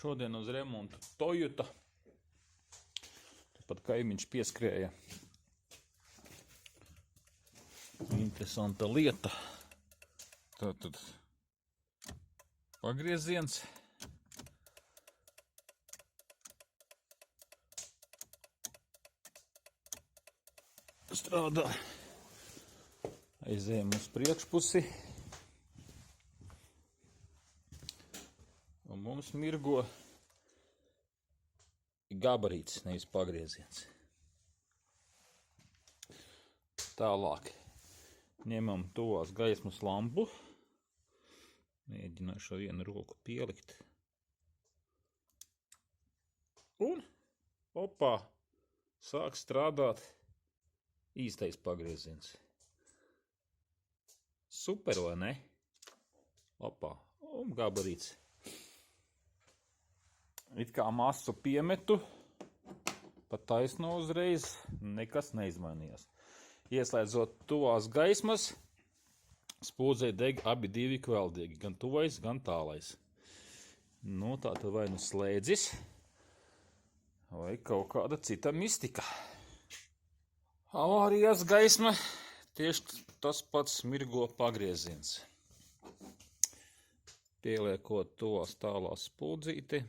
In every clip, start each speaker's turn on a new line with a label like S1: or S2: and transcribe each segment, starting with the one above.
S1: Šodien uz remontu Toyota. Pat kaimiņš pieskrēja. Interesanta lieta. Tātad pagrieziens. Strādā. Aizējam uz priekšpusi. Un mums mirgo gabarīts, nevis pagrieziens. Tālāk ņemam tos gaismas lampu. Mēģināšu ar vienu roku pielikt. Un, opā, sāk strādāt īstais pagrieziens. Super, vai ne? Opā, un gabarīts. It kā masu piemetu, pat taisno uzreiz, nekas neizmainījās. Ieslēdzot tuvās gaismas, spūdzē deg abi divi kveldīgi, gan tuvais, gan tālais. Nu, tā tad vai nu slēdzis, vai kaut kāda cita mistika. Avārijas gaisma, tieši tas pats mirgo pagrieziens. Pieliekot tuvās tālās spūdzīti.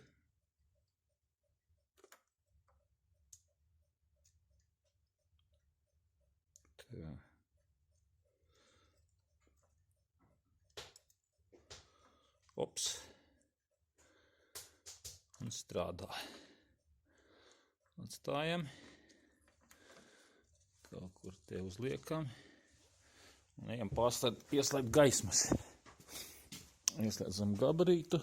S1: Tā. Ops. Un strādā. Atstājam. Kaut kur te uzliekam. Un ejam pieslēgt gaismas. Ieslēdzam gabarītu.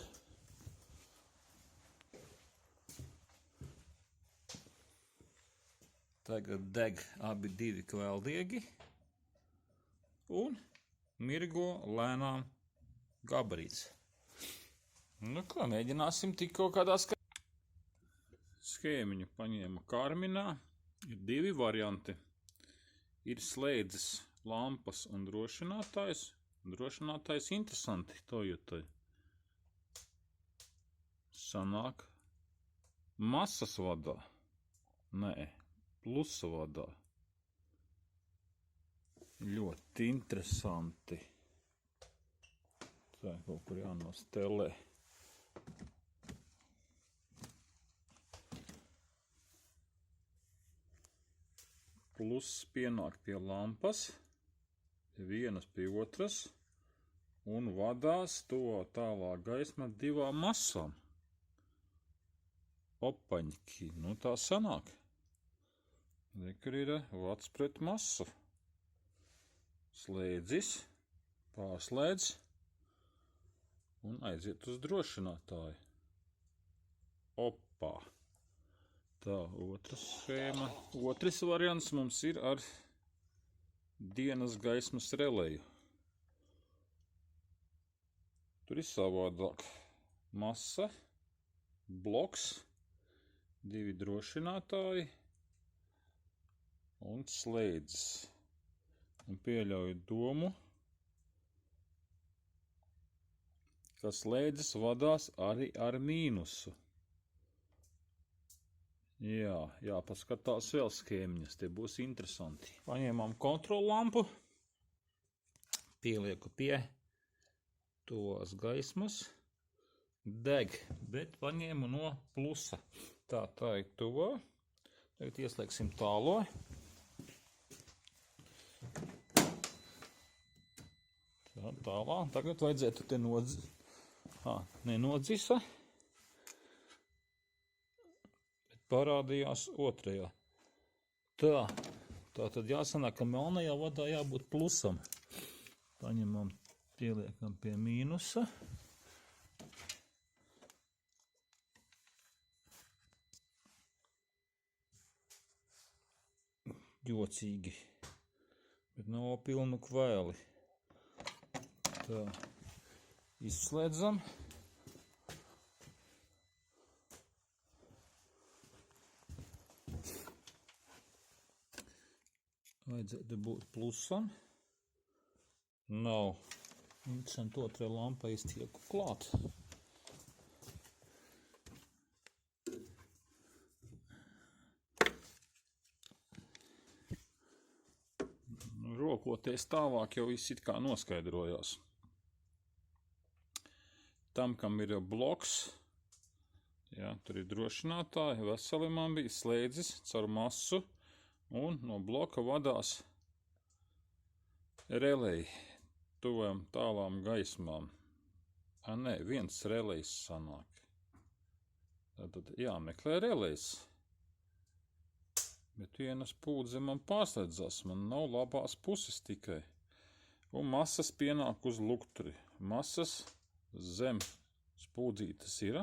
S1: Tagad deg abi divi kveldīgi un mirgo lēnām gabarīts. Nu ko, mēģināsim tik kaut kādā schēmiņu paņēma Karminā. Ir divi varianti. Ir slēdzis lampas un drošinātājs. Drošinātājs interesanti Toyotai. Sanāk masas vadā. Nē. Plusa vadā. Ļoti interesanti. Tā kaut kur jānostelē. Pluss pienāk pie lampas, vienas pie otras, un vadās to tālā gaisma divām masām. Opaņķi, nu tā sanāk. Kur ir vads pret masu. Slēdzis, pārslēdz un aiziet uz drošinātāju. Opā. Tā, otrs schēma. Otrs variants mums ir ar dienas gaismas relēju. Tur ir savādāk. Masa, bloks, divi drošinātāji. Un slēdzis. Un pieļauju domu, ka slēdzis vadās arī ar mīnusu. Jā, jāpaskatās vēl schēmiņas, tie būs interesanti. Paņēmām kontrollampu, pielieku pie tos gaismas, deg, bet paņēmu no plusa. Tā ir tuvā. Tagad ieslēgsim tālo. Tālā, tagad vajadzētu te nenodzisa, bet parādījās otrajā. Tā tad jāsanāk, ka melnajā vadā jābūt plusam. Paņemam, pieliekam pie mīnusa. Jocīgi, bet nav pilnu kvēli. Tā, izslēdzam. Vajadzētu būt plusam. Nav. Interesanti, otrajā lampā es tieku klāt. Te tālāk jau viss it kā noskaidrojās. Tam, kam ir bloks, jā, tur ir drošinātāji, veseli man bija slēdzis caur masu, un no bloka vadās relei tuvām tālām gaismām. Nē, viens relejs sanāk. Tad jāmeklē relejs. Bet vienas pūdze man pārslēdzās, man nav labās puses tikai. Un masas pienāk uz lukturi. Masas zem spūdzītas ir.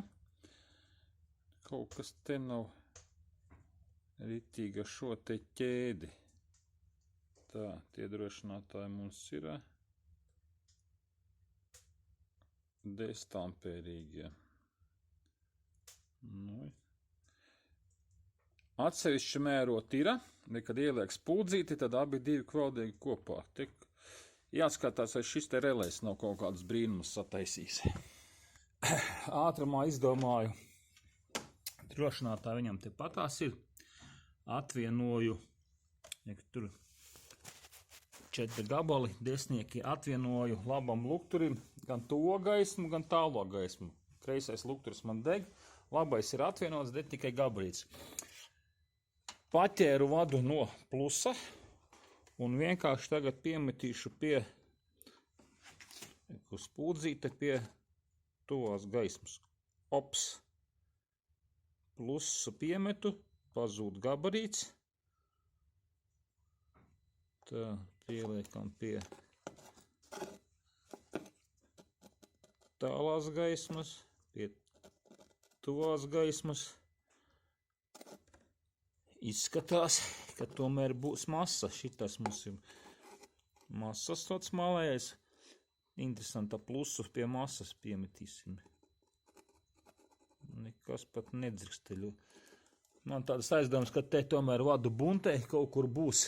S1: Kaut kas te nav ritīgi ar šo te ķēdi. Tā, tie drošinātāji mums ir destamperīgie. Nu. Atsevišķi mērot ir, nekad ieliek spūdzīti, tad abi divi kvaudīgi kopā. Tik jāskatās, vai šis te relējs nav kaut kādas brīnumus sataisījis. Ātrumā izdomāju, drošinātāji viņam te patās ir, atvienoju, tur 4 gabali, desnieki atvienoju labam lukturim, gan to gaismu, gan tālo gaismu. Kreisais lukturis man deg, labais ir atvienots, deg tikai gabarīts. Paķēru vadu no plusa un vienkārši tagad piemetīšu pie spūdzīte pie tuvās gaismas. Ops. Plusu piemetu, pazūd gabarīts. Tā, pieliekam pie tālās gaismas, pie tuvās gaismas. Izskatās, ka tomēr būs masa. Šitas mums ir masas tāds malējais. Interesanta plusu pie masas piemetīsim. Nekas pat nedzirksteļu. Man tādas aizdomas, ka te tomēr vadu buntē kaut kur būs.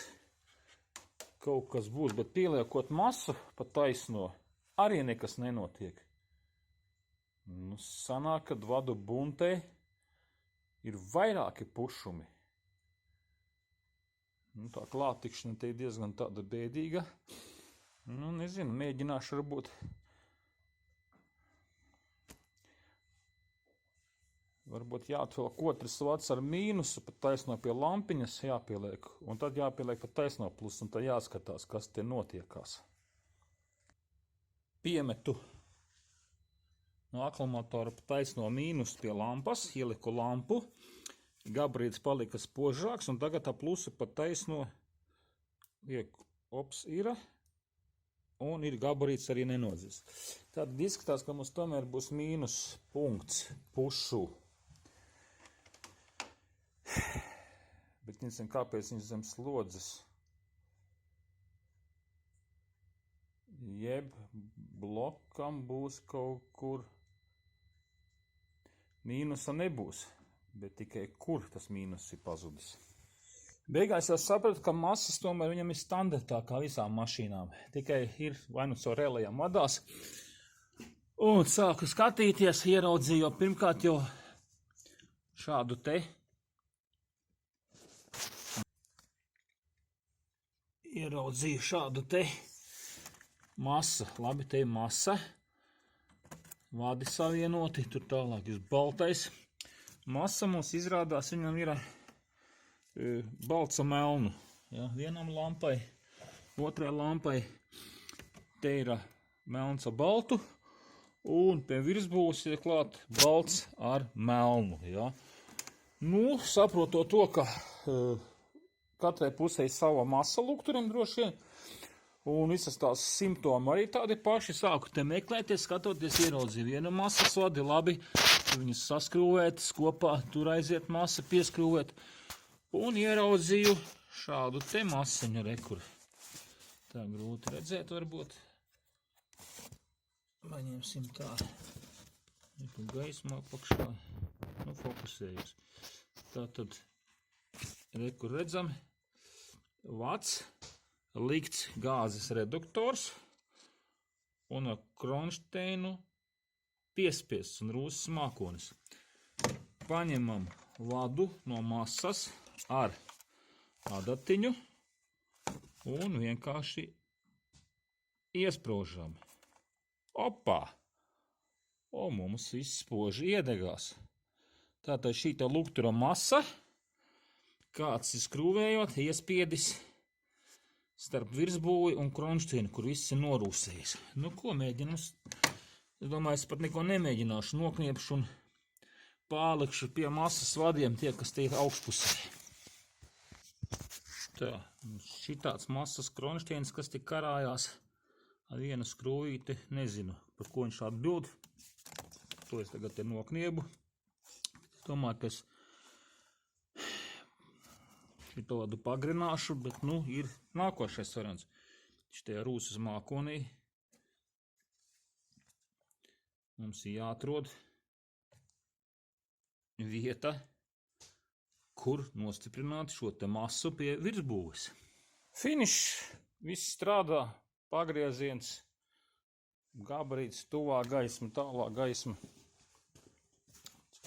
S1: Kaut kas būs, bet pieliekot masu pa taisno, arī nekas nenotiek. Nu, sanāk, kad vadu buntē ir vairāki pušumi. Nu, tā klātikšana te ir diezgan tāda bēdīga. Nu, nezinu, mēģināšu varbūt jāatvelk otrs vads ar mīnusu, pat taisno pie lampiņas jāpieliek, un tad jāpieliek pat taisno plus, un tad jāskatās, kas te notiekās. Piemetu no akumulatora pat taisno mīnusu pie lampas, ieliku lampu, gabarīts palika spožāks, un tagad tā plusa pat taisno ops ir, un ir gabarīts arī nenodzis. Tad izskatās, ka mums tomēr būs mīnus punkts pušu. Bet nezinu, kāpēc viņš zem slodzes. Jeb blokam būs kaut kur. Mīnusa nebūs, bet tikai kur tas mīnus ir pazudis. Beigās jau sapratu, ka masas tomēr viņam ir standartā kā visām mašīnām. Tikai ir vai nu caur relējām vadās. Un sāku skatīties, ieraudzīju pirmkārt jau šādu te. Ieraudzīju šādu te masa. Labi, te ir masa. Vadi savienoti, tur tālāk ir baltais. Masa mums izrādās, viņam ir balts un melnu. Ja, vienam lampai, otrai lampai te ir melns ar baltu, un pie virsbūves ir klāt balts ar melnu. Ja. Nu, saprotot to, ka katrai pusē sava masa lukturim droši vien, un visas tās simptomi arī tādi paši. Sāku te meklēties, skatoties, ieraudzīju vienu masas vadi, labi, viņas saskrūvētas kopā, tur aiziet masa, pieskrūvēt, un ieraudzīju šādu te masiņu rekur. Tā grūti redzēt varbūt. Paņemsim tā, gaismā apakšā, nu fokusējos. Tātad, rekur redzam, vads, likts gāzes reduktors un ar kronšteinu piespiests un rūsas mākonis. Paņemam vadu no masas ar adatiņu un vienkārši iespraužam. Opā! O, mums viss spoži iedegās. Tātad šī tā luktura masa, kāds ir skrūvējot, iespiedis starp virsbūvi un kronšķienu, kur viss ir norūsējis. Nu, ko mēģinam? Es domāju, es pat neko nemēģināšu, nokniepšu un pārlikšu pie masas vadiem tie, kas tie ir augšpusē. Tā, šitāds masas kronšķienis, kas tik karājās ar vienu skrūvīti, nezinu, par ko viņš atbild. To es tagad te nokniebu. Domāju, ka es šitodu pagrināšu, bet, nu, ir nākošais variants. Šitajā rūsas mākonī mums ir jāatrod vieta, kur nostiprināt šo te masu pie virsbūves. Finišs, viss strādā, pagrieziens, gabarīts, tuvā gaisma, tālā gaisma.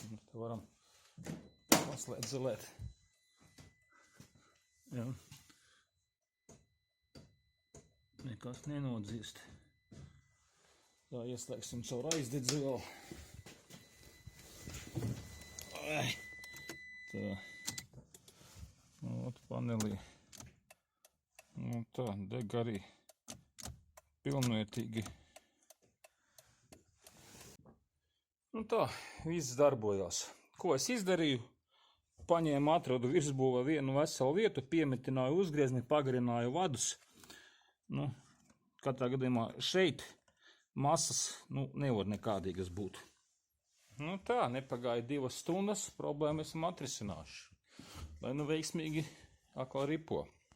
S1: Te varam paslēt zelēt. Jā. Nekas nenodzīst. Tā, ieslēgsim caur aizdedzi vēl. Tā. Ot, panelī. Nu tā, deg arī pilnvērtīgi. Nu tā, viss darbojās. Ko es izdarīju? Paņēmu, atradu virsbūvē vienu veselu vietu, piemetināju uzgriezni, pagarināju vadus. Nu, katrā gadījumā šeit masas, nu, nevar nekādīgas būt. Nu tā, nepagāja 2 stundas, problēmu esam atrisinājuši. Lai nu veiksmīgi atkal ripo.